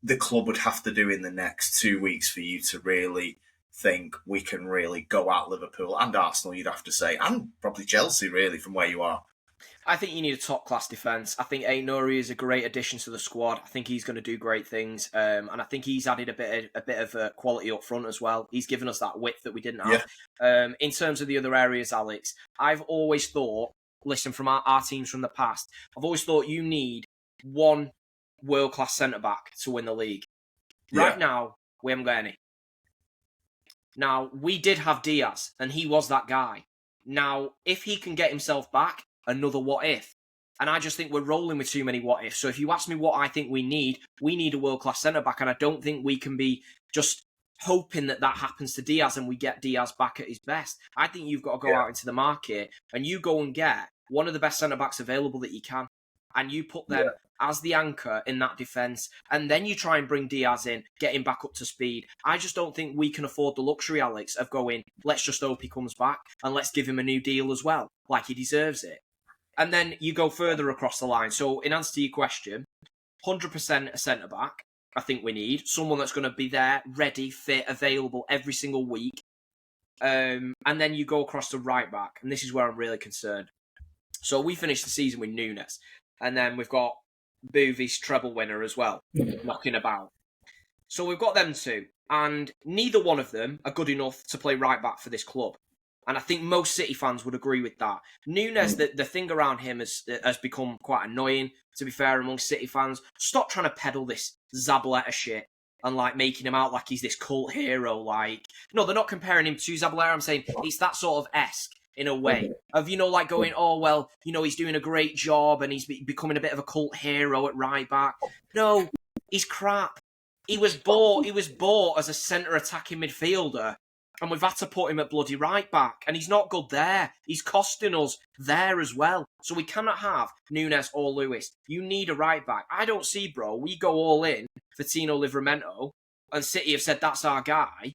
the club would have to do in the next 2 weeks for you to really think we can really go at Liverpool and Arsenal, you'd have to say, and probably Chelsea, really, from where you are? I think you need a top-class defence. I think Aït-Nouri is a great addition to the squad. I think he's going to do great things, and I think he's added a bit of quality up front as well. He's given us that width that we didn't have. In terms of the other areas, Alex, I've always thought, listen, from our teams from the past, I've always thought you need one world-class centre-back to win the league. Right now, we haven't got any. Now, we did have Diaz, and he was that guy. Now, if he can get himself back, another what if. And I just think we're rolling with too many what ifs. So if you ask me what I think we need a world-class centre-back, and I don't think we can be just hoping that happens to Diaz and we get Diaz back at his best. I think you've got to go out into the market and you go and get one of the best centre-backs available that you can. And you put them as the anchor in that defence, and then you try and bring Diaz in, get him back up to speed. I just don't think we can afford the luxury, Alex, of going, let's just hope he comes back, and let's give him a new deal as well, like he deserves it. And then you go further across the line. So in answer to your question, 100% a centre-back, I think we need. Someone that's going to be there, ready, fit, available every single week. And then you go across to right-back, and this is where I'm really concerned. So we finished the season with Núñez. And then we've got Boovy's treble winner as well, knocking about. So we've got them two. And neither one of them are good enough to play right back for this club. And I think most City fans would agree with that. Núñez, the thing around him has become quite annoying, to be fair, among City fans. Stop trying to peddle this Zabaleta shit and like making him out like he's this cult hero. Like, no, they're not comparing him to Zabaleta. I'm saying it's that sort of esque. In a way of, like going, oh, well, he's doing a great job and he's becoming a bit of a cult hero at right back. No, he's crap. He was bought as a centre attacking midfielder and we've had to put him at bloody right back and he's not good there. He's costing us there as well. So we cannot have Núñez or Lewis. You need a right back. I don't see, bro, we go all in for Tino Livramento and City have said that's our guy.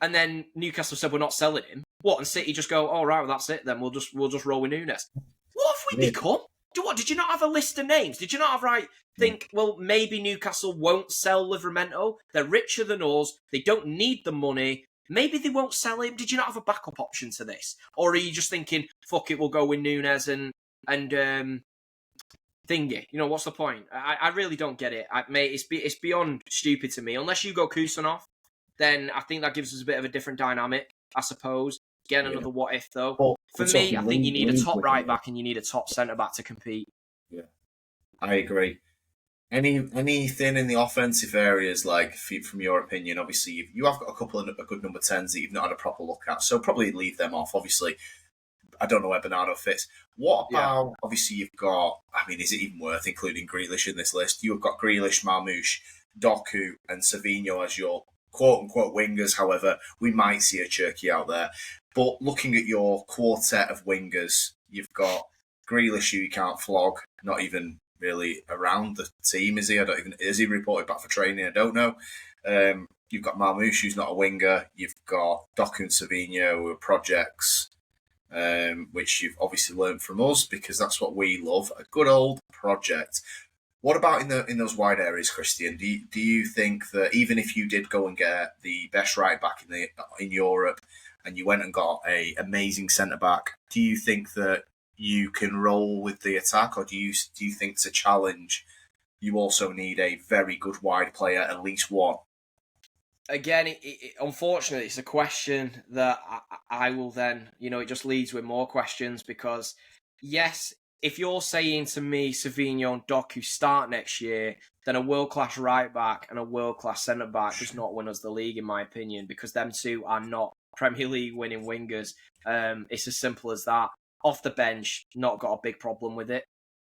And then Newcastle said we're not selling him. What? And City just go, all right, well, that's it then. We'll just roll with Núñez. What have we become? Did you not have a list of names? Did you not have think, well, maybe Newcastle won't sell Livramento. They're richer than us. They don't need the money. Maybe they won't sell him. Did you not have a backup option to this? Or are you just thinking, fuck it, we'll go with Núñez and thingy? What's the point? I really don't get it. Mate, it's beyond stupid to me. Unless you go Kusanov, then I think that gives us a bit of a different dynamic, I suppose. Again, another what if, though. Well, for me, I think you need a top right back and you need a top centre back to compete. Yeah, I agree. Anything in the offensive areas, like from your opinion, obviously you have got a couple of good number 10s that you've not had a proper look at, so probably leave them off. Obviously, I don't know where Bernardo fits. What about, obviously you've got, is it even worth including Grealish in this list? You've got Grealish, Marmoush, Doku and Savinho as your quote-unquote wingers. However, we might see a Cherky out there. But looking at your quartet of wingers, you've got Grealish, who you can't flog, not even really around the team, is he? Is he reported back for training? I don't know. You've got Marmoush, who's not a winger. You've got Doku and Savinho, who are projects, which you've obviously learned from us because that's what we love, a good old project. What about in those wide areas, Christian? Do you think that even if you did go and get the best right back in Europe, and you went and got a amazing centre back, do you think that you can roll with the attack, or do you think to challenge, you also need a very good wide player, at least one? Again, unfortunately, it's a question that I will then, it just leads with more questions because, yes, if you're saying to me Savinho and Doku start next year, then a world-class right-back and a world-class centre-back does not win us the league, in my opinion, because them two are not Premier League winning wingers. It's as simple as that. Off the bench, not got a big problem with it.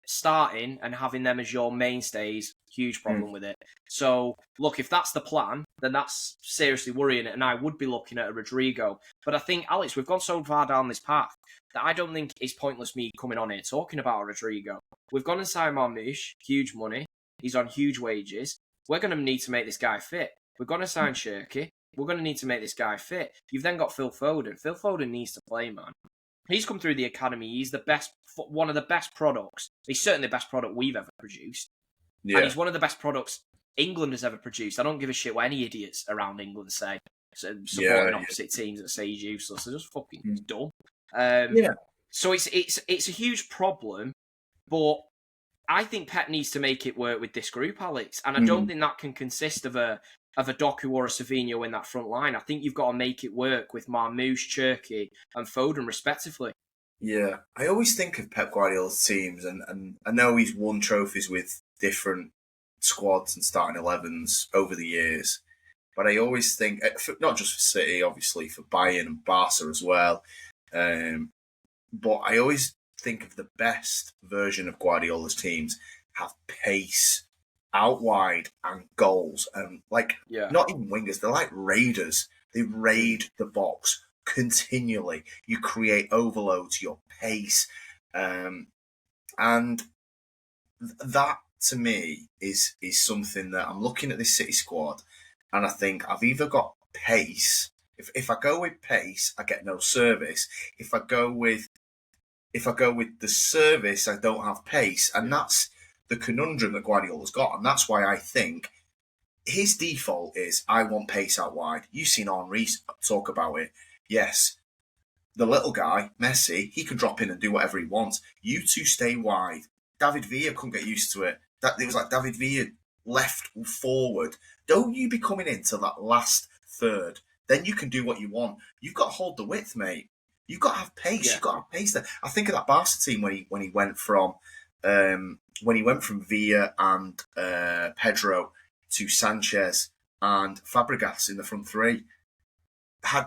starting and having them as your mainstays, huge problem with it. So, look, if that's the plan, then that's seriously worrying, and I would be looking at a Rodrigo. But I think, Alex, we've gone so far down this path that I don't think it's pointless me coming on here talking about a Rodrigo. We've gone and signed Marmoush, huge money. He's on huge wages. We're going to need to make this guy fit. We're going to sign Shirky. We're going to need to make this guy fit. You've then got Phil Foden. Phil Foden needs to play, man. He's come through the academy. He's the best, one of the best products. He's certainly the best product we've ever produced. Yeah. And he's one of the best products England has ever produced. I don't give a shit what any idiots around England say. Supporting opposite teams that say he's useless. They're just fucking dumb. So it's a huge problem, but I think Pep needs to make it work with this group, Alex. And I don't think that can consist of a Doku or a Savinho in that front line. I think you've got to make it work with Marmoush, Cherky and Foden, respectively. Yeah, I always think of Pep Guardiola's teams, and I know he's won trophies with different squads and starting 11s over the years. But I always think, not just for City, obviously, for Bayern and Barca as well. But I always think of the best version of Guardiola's teams have pace, out wide, and goals. And not even wingers, they're like raiders. They raid the box continually. You create overloads, your pace. And that, to me, is something that I'm looking at this City squad, and I think I've either got pace. If I go with pace, I get no service. If I go with the service, I don't have pace. And that's the conundrum that Guardiola's got. And that's why I think his default is, I want pace out wide. You've seen Henry talk about it. Yes, the little guy, Messi, he can drop in and do whatever he wants. You two stay wide. David Villa couldn't get used to it. It was like David Villa left forward. Don't you be coming into that last third. Then you can do what you want. You've got to hold the width, mate. You've got to have pace. Yeah. You've got to have pace there. I think of that Barca team when he went from Villa and Pedro to Sanchez and Fabregas in the front three.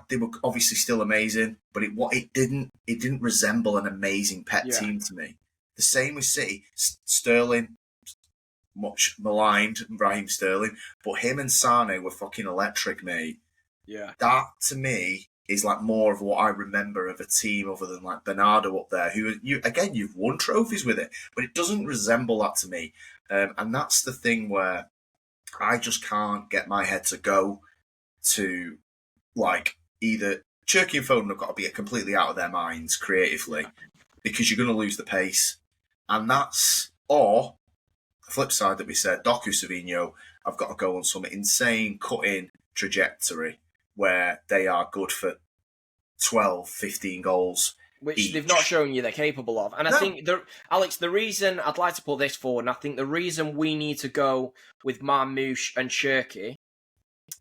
They were obviously still amazing, but it didn't resemble an amazing Pep team to me. The same with City. Sterling, much maligned, Raheem Sterling, but him and Sane were fucking electric, mate. Yeah. That, to me, is like more of what I remember of a team other than like Bernardo up there, who, you've won trophies with it, but it doesn't resemble that to me. And that's the thing where I just can't get my head to go to, like, either Cherky and Foden have got to be completely out of their minds creatively because you're going to lose the pace. And that's, or the flip side that we said, Doku, Savinho, have got to go on some insane cut-in trajectory where they are good for 12, 15 goals. Which they've not shown you they're capable of. And I think, Alex, the reason I'd like to put this forward, and I think the reason we need to go with Marmoush and Cherky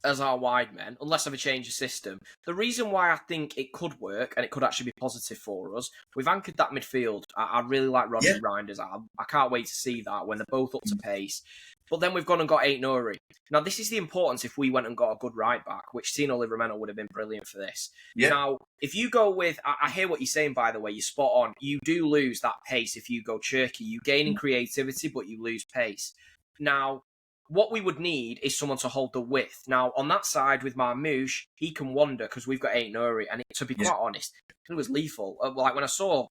as our wide men, unless I've changed the system, the reason why I think it could work, and it could actually be positive for us, we've anchored that midfield. I really like Rodri Reinders. I can't wait to see that when they're both up to pace. But then we've gone and got Aït-Nouri. Now, this is the importance if we went and got a good right-back, which Tino Livramento would have been brilliant for this. Yeah. Now, if you go with... I hear what you're saying, by the way. You're spot on. You do lose that pace if you go Cherky. You gain in creativity, but you lose pace. Now, what we would need is someone to hold the width. Now, on that side with Marmoush, he can wander because we've got Aït-Nouri. And to be quite honest, it was lethal. Like, when I saw...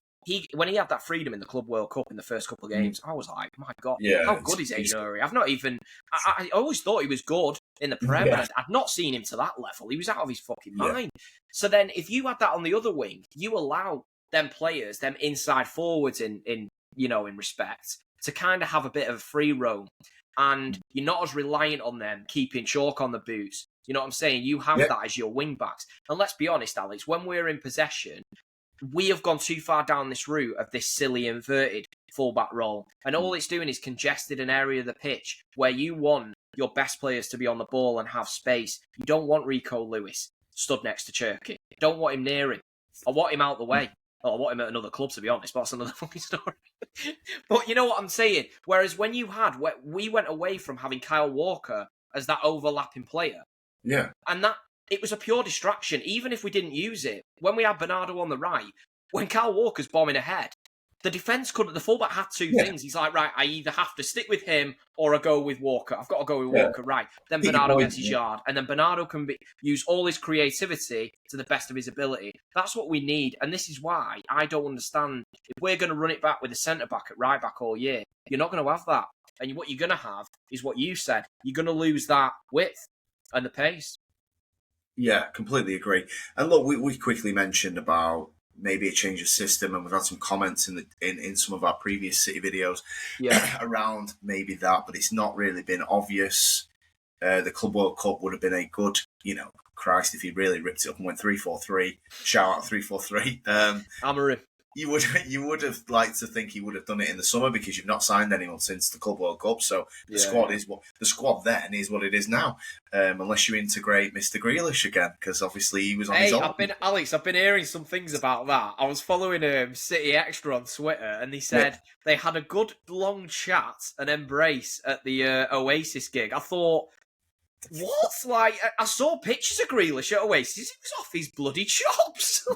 When he had that freedom in the Club World Cup in the first couple of games, I was like, my God, how good is Aït-Nouri? I've not even... I always thought he was good in the Prem, but I'd not seen him to that level. He was out of his fucking mind. So then, if you had that on the other wing, you allow them players, them inside forwards in respect, to kind of have a bit of a free roam. And you're not as reliant on them keeping chalk on the boots. You know what I'm saying? You have that as your wing backs. And let's be honest, Alex, when we're in possession... we have gone too far down this route of this silly inverted fullback role. And all it's doing is congested an area of the pitch where you want your best players to be on the ball and have space. You don't want Rico Lewis stood next to Cherky. You don't want him near him. I want him out the way. Well, I want him at another club, to be honest, but that's another fucking story. But you know what I'm saying? Whereas when we went away from having Kyle Walker as that overlapping player. Yeah. And it was a pure distraction, even if we didn't use it. When we had Bernardo on the right, when Kyle Walker's bombing ahead, The defence couldn't. The fullback had two Yeah. things. He's like, right, I either have to stick with him or I go with Walker. I've got to go with Yeah. Walker, right? Then Hit your Bernardo point, gets his yeah. yard, and then Bernardo can use all his creativity to the best of his ability. That's what we need, and this is why I don't understand. If we're going to run it back with a centre back at right back all year, you're not going to have that. And what you're going to have is what you said. You're going to lose that width and the pace. Yeah, completely agree. And look, we quickly mentioned about maybe a change of system, and we've had some comments in some of our previous City videos around maybe that, but it's not really been obvious. The Club World Cup would have been a good, Christ, if he really ripped it up and went 3-4-3. Shout out 3-4-3. Amorim. You would have liked to think he would have done it in the summer because you've not signed anyone since the Club World Cup. So the squad then is what it is now, unless you integrate Mr. Grealish again, because obviously he was on his own. I've been hearing some things about that. I was following City Extra on Twitter, and they said they had a good long chat and embrace at the Oasis gig. I thought, what? Like, I saw pictures of Grealish at Oasis. He was off his bloody chops.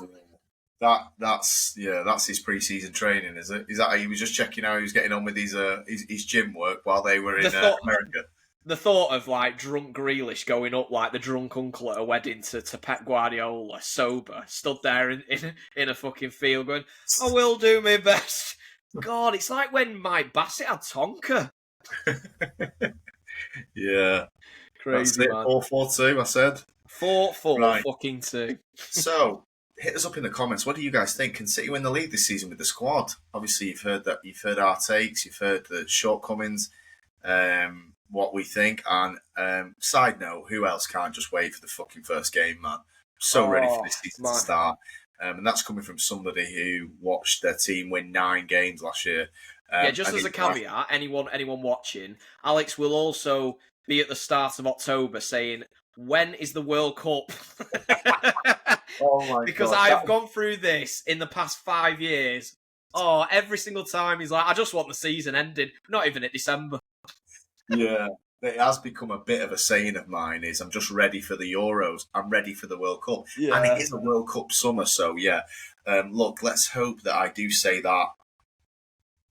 That's his pre-season training, is it? Is that he was just checking how he was getting on with his gym work while they were in America? The thought of like drunk Grealish going up like the drunk uncle at a wedding to Pep Guardiola, sober, stood there in a fucking field going, "I will do my best." God, it's like when Mike Bassett had Tonka. Yeah, crazy, man. 4-4-2. I said 4-4 fucking 2. So. Hit us up in the comments. What do you guys think? Can City win the league this season with the squad? Obviously, you've heard our takes, you've heard the shortcomings, what we think. And side note, who else can't just wait for the fucking first game, man? So ready for this season to start. And that's coming from somebody who watched their team win 9 games last year. Just as a caveat, anyone watching, Alex will also be at the start of October saying, when is the World Cup? Oh my because God. I've gone through this in the past 5 years. Oh, every single time he's like, I just want the season ended. Not even at December. Yeah, it has become a bit of a saying of mine is I'm just ready for the Euros. I'm ready for the World Cup. Yeah. And it is a World Cup summer, so yeah. Look, let's hope that I do say that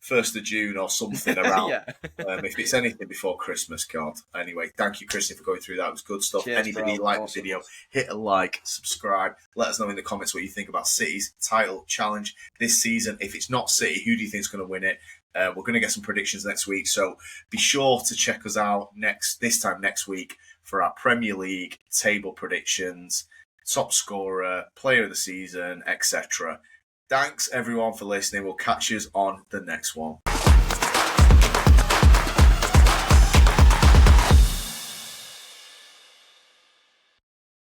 1st of June or something around. If it's anything before Christmas, God. Anyway, thank you, Christian, for going through that. It was good stuff. Cheers, anybody like the video, hit a like, subscribe. Let us know in the comments what you think about City's title challenge this season. If it's not City, who do you think is going to win it? We're going to get some predictions next week, so be sure to check us out this time next week for our Premier League table predictions, top scorer, player of the season, etc. Thanks, everyone, for listening. We'll catch you on the next one.